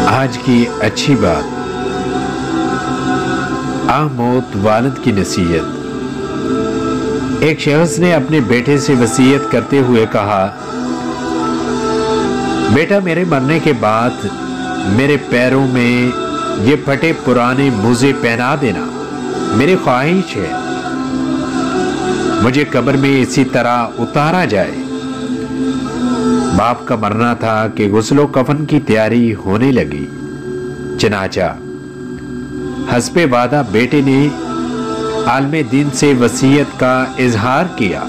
آج کی اچھی بات، موت والد کی نصیحت۔ ایک شخص نے اپنے بیٹے سے وصیت کرتے ہوئے کہا، بیٹا میرے مرنے کے بعد میرے پیروں میں یہ پھٹے پرانے موزے پہنا دینا، میری خواہش ہے مجھے قبر میں اسی طرح اتارا جائے۔ باپ کا مرنا تھا کہ غسل و کفن کی تیاری ہونے لگی، چنانچہ حسب وعدہ بیٹے نے عالم دین سے وصیت کا اظہار کیا،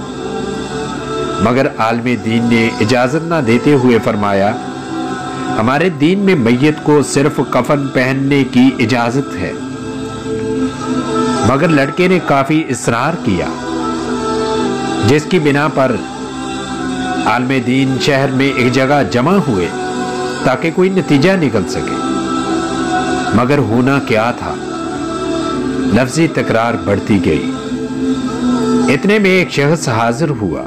مگر عالم دین نے اجازت نہ دیتے ہوئے فرمایا، ہمارے دین میں میت کو صرف کفن پہننے کی اجازت ہے۔ مگر لڑکے نے کافی اصرار کیا، جس کی بنا پر عالم دین شہر میں ایک جگہ جمع ہوئے تاکہ کوئی نتیجہ نکل سکے۔ مگر ہونا کیا تھا، لفظی تکرار بڑھتی گئی۔ اتنے میں ایک شخص حاضر ہوا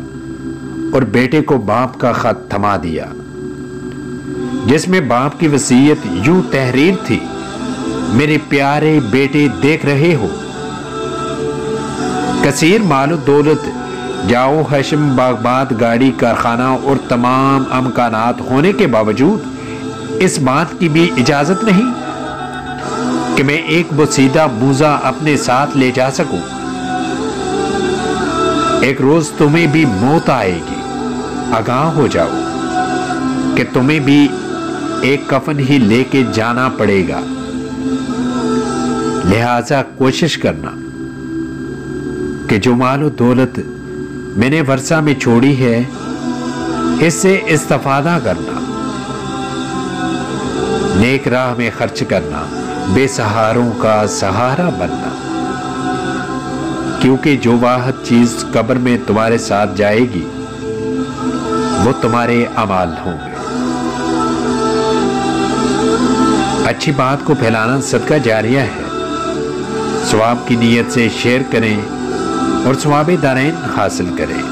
اور بیٹے کو باپ کا خط تھما دیا، جس میں باپ کی وصیت یوں تحریر تھی، میرے پیارے بیٹے دیکھ رہے ہو، کثیر مال و دولت، جاؤ حشم باغباد، گاڑی، کارخانہ اور تمام امکانات ہونے کے باوجود اس بات کی بھی اجازت نہیں کہ میں ایک بوسیدہ موزہ اپنے ساتھ لے جا سکوں۔ ایک روز تمہیں بھی موت آئے گی، آگاہ ہو جاؤ کہ تمہیں بھی ایک کفن ہی لے کے جانا پڑے گا، لہذا کوشش کرنا کہ جو مال و دولت میں نے ورثہ میں چھوڑی ہے اس سے استفادہ کرنا، نیک راہ میں خرچ کرنا، بے سہاروں کا سہارا بننا، کیونکہ جو واحد چیز قبر میں تمہارے ساتھ جائے گی وہ تمہارے اعمال ہوں گے۔ اچھی بات کو پھیلانا صدقہ جاریہ ہے، ثواب کی نیت سے شیئر کریں اور ثواب دارین حاصل کریں۔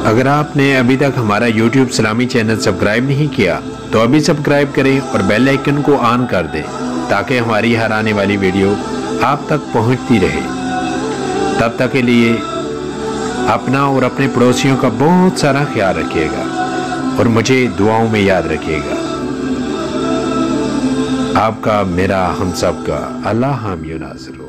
اگر آپ نے ابھی تک ہمارا یوٹیوب اسلامی چینل سبسکرائب نہیں کیا تو ابھی سبسکرائب کریں اور بیل آئیکن کو آن کر دیں تاکہ ہماری ہر آنے والی ویڈیو آپ تک پہنچتی رہے۔ تب تک کے لیے اپنا اور اپنے پڑوسیوں کا بہت سارا خیال رکھیے گا اور مجھے دعاؤں میں یاد رکھیے گا۔ آپ کا، میرا، ہم سب کا اللہ حامی و ناصر ہو۔